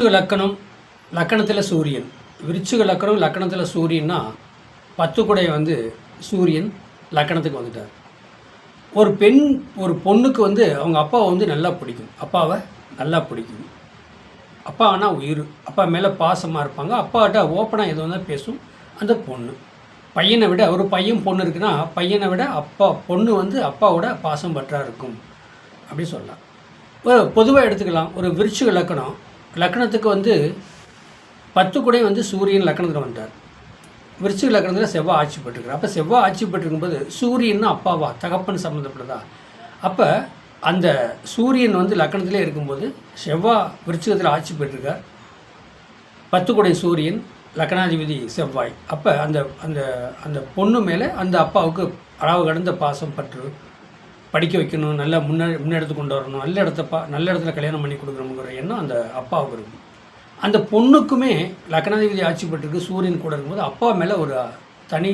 லக்கணம் லக்கணத்தில் சூரியன் விருச்சிக லக்கணம் லக்கணத்தில் சூரியன்னா 10 குடை சூரியன் லக்கணத்துக்கு வந்துட்டார். ஒரு பொண்ணுக்கு அவங்க அப்பாவை நல்லா பிடிக்கும். அப்பாவை நல்லா பிடிக்கும். அப்பானா உயிர். அப்பா மேலே பாசமாக இருப்பாங்க. அப்பாட்ட ஓப்பனாக எது வந்தால் பேசும் அந்த பொண்ணு. பையனை விட ஒரு பையன் பொண்ணு இருக்குன்னா பையனை விட பொண்ணு அப்பாவோட பாசம் பற்றா இருக்கும் அப்படி சொல்லலாம். பொதுவாக எடுத்துக்கலாம். ஒரு விருச்சிக லக்கணம் லக்கணத்துக்கு 10 குடை சூரியன் லக்கணத்தில் வந்துட்டார். விருச்சிக லக்கணத்தில் செவ்வாய் ஆட்சி பெற்றிருக்கார். அப்போ செவ்வாய் ஆட்சி பெற்றிருக்கும்போது சூரியன்னா அப்பாவா தகப்பன் சம்மந்தப்பட்டதா. அப்போ அந்த சூரியன் லக்கணத்திலே இருக்கும்போது செவ்வாய் விருச்சிகத்தில் ஆட்சி பெற்றிருக்கார். 10 குடை சூரியன் லக்கணாதிபதி செவ்வாய். அப்போ அந்த அந்த அந்த பொண்ணு மேலே அந்த அப்பாவுக்கு அளவு கடந்த பாசம் பற்று, படிக்க வைக்கணும், நல்லா முன்னெடுத்து கொண்டு வரணும், நல்ல இடத்துல கல்யாணம் பண்ணி கொடுக்கணுங்கிற எண்ணம் அந்த அப்பாவுக்கு இருக்கும். அந்த பொண்ணுக்குமே லக்கணாதிபதி ஆட்சி பெற்றிருக்கு சூரியன் கூட இருக்கும்போது அப்பா மேலே ஒரு தனி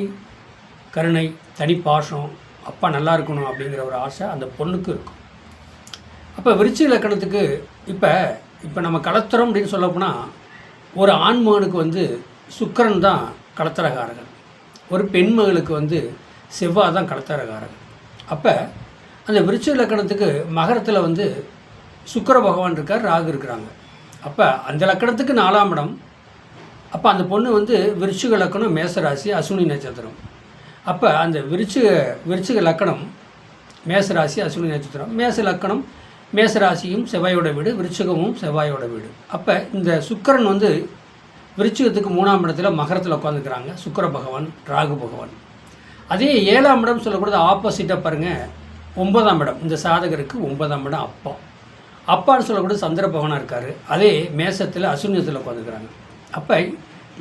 கருணை, தனி பாசம், அப்பா நல்லா இருக்கணும் அப்படிங்கிற ஒரு ஆசை அந்த பொண்ணுக்கு இருக்கும். அப்போ விருச்சிக லக்கணத்துக்கு இப்போ நம்ம கலத்திரம் அப்படின்னு சொல்லப்போனால் ஒரு ஆண்மகனுக்கு சுக்கிரன் தான் கலத்திரகாரகன், ஒரு பெண்மகளுக்கு செவ்வாய் தான் கலத்திரகாரகன். அப்போ அந்த விருச்சிக லக்கணத்துக்கு மகரத்தில் சுக்கிர பகவான் இருக்கார், ராகு இருக்கிறாங்க. அப்போ அந்த லக்கணத்துக்கு 4ஆம் இடம். அப்போ அந்த பொண்ணு விருச்சிக லக்கணம் மேசராசி அசுனி நட்சத்திரம். அப்போ அந்த விருச்சிக லக்கணம் மேசராசி அசுனி நட்சத்திரம். மேச லக்கணம் மேசராசியும் செவ்வாயோட வீடு, விருச்சிகமும் செவ்வாயோட வீடு. அப்போ இந்த சுக்கிரன் விருச்சிகத்துக்கு 3ஆம் இடத்துல மகரத்தில் உட்காந்துக்கிறாங்க சுக்கிர பகவான், ராகு பகவான். அதே 7ஆம் இடம் சொல்லக்கூடாது ஆப்போசிட்டாக பாருங்கள், 9ஆம் இடம். இந்த சாதகருக்கு 9ஆம் இடம் அப்பான்னு சொல்லக்கூட சந்திர பகவானாக இருக்கார். அதே மேசத்தில் அசுனியத்தில் உட்காந்துக்கிறாங்க. அப்போ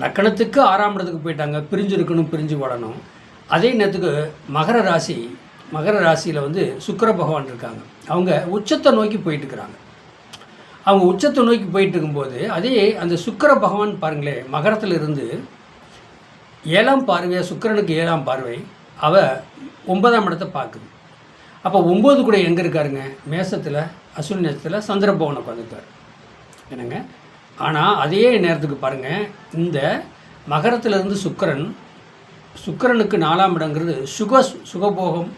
லக்கணத்துக்கு 6ஆம் இடத்துக்கு போயிட்டாங்க, பிரிஞ்சு இருக்கணும், பிரிஞ்சு வாழணும். அதே நேரத்துக்கு மகர ராசியில் சுக்கிர பகவான் இருக்காங்க. அவங்க உச்சத்தை நோக்கி போயிட்டுருக்கிறாங்க. அவங்க உச்சத்தை நோக்கி போயிட்டு இருக்கும்போது அதே அந்த சுக்கிர பகவான் பாருங்களேன், மகரத்தில் இருந்து 7ஆம் பார்வையாக சுக்கிரனுக்கு 7ஆம் பார்வை அவ 9ஆம் இடத்தை பார்க்குது. அப்போ 9 கூட எங்கே இருக்காருங்க, மேசத்தில் அசுனி நட்சத்திரத்தில் சந்திரபவனை உட்காந்துருக்கார் என்னங்க. ஆனால் அதே நேரத்துக்கு பாருங்கள், இந்த மகரத்திலிருந்து சுக்கிரனுக்கு 4ஆம் இடங்கிறது சுகபோகம்,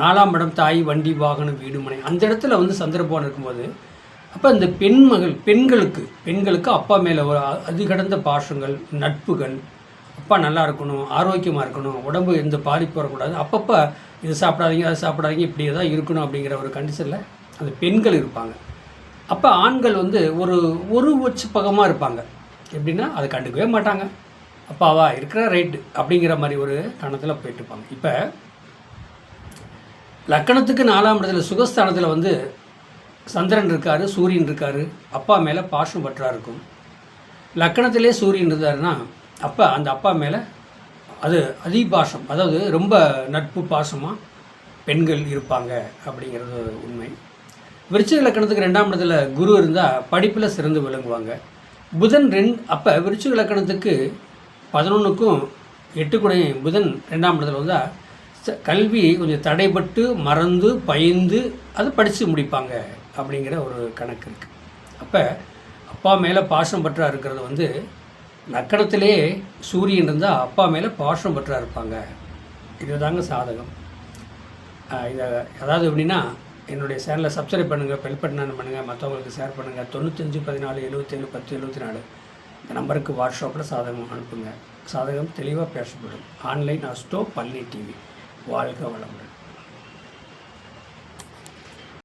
4ஆம் இடம் தாய், வண்டி, வாகனம், வீடு, மனை. அந்த இடத்துல சந்திரபவன் இருக்கும்போது அப்போ இந்த பெண்களுக்கு அப்பா மேலே ஒரு அதிகடந்த பாசங்கள், நட்புகள், அப்பா நல்லா இருக்கணும், ஆரோக்கியமாக இருக்கணும், உடம்பு எந்த பாதிப்பு வரக்கூடாது, அப்பப்போ இது சாப்பிடாதீங்க அது சாப்பிடாதீங்க இப்படி தான் இருக்கணும் அப்படிங்கிற ஒரு கண்டிஷனில் அந்த பெண்கள் இருப்பாங்க. அப்போ ஆண்கள் ஒரு பக்கமாக இருப்பாங்க. எப்படின்னா அதை கண்டுக்கவே மாட்டாங்க, அப்பாவா இருக்கிற ரைட்டு அப்படிங்கிற மாதிரி ஒரு கணத்தில் போயிட்டுருப்பாங்க. இப்போ லக்கணத்துக்கு 4ஆம் இடத்துல சுகஸ்தானத்தில் சந்திரன் இருக்கார், சூரியன் இருக்கார், அப்பா மேலே பாசம் பற்றா இருக்கும். லக்கணத்திலே சூரியன் இருந்தாருன்னா அப்போ அந்த அப்பா மேலே அது அதிபாசம், அதாவது ரொம்ப நட்பு பாசமாக பெண்கள் இருப்பாங்க அப்படிங்கிறது உண்மை. விருச்சிக லக்கணத்துக்கு 2ஆம் இடத்துல குரு இருந்தால் படிப்பில் சிறந்து விளங்குவாங்க. புதன் அப்போ விருச்சிக லக்கணத்துக்கு 11க்கும் 8 கூட புதன் 2ஆம் இடத்துல வந்தால் கல்வி கொஞ்சம் தடைபட்டு மறந்து பயந்து அதை படித்து முடிப்பாங்க அப்படிங்கிற ஒரு கணக்கு இருக்குது. அப்போ அப்பா மேலே பாசம் பற்றா இருக்கிறது லக்கணத்திலே சூரியன் இருந்தால் அப்பா மேலே பாசம் பற்றா இருப்பாங்க. இதுதாங்க சாதகம். அதாவது எப்படின்னா என்னுடைய சேனலை சப்ஸ்கிரைப் பண்ணுங்கள், பெல் பட்டன் பண்ணுங்கள், மற்றவங்களுக்கு ஷேர் பண்ணுங்கள். 95 14 77 10 74 இந்த நம்பருக்கு வாட்ஸ்அப்பில் சாதகம் அனுப்புங்க. சாதகம் தெளிவாக பேசப்படும். Online astro Palani TV. வாழ்க வளமுடன்.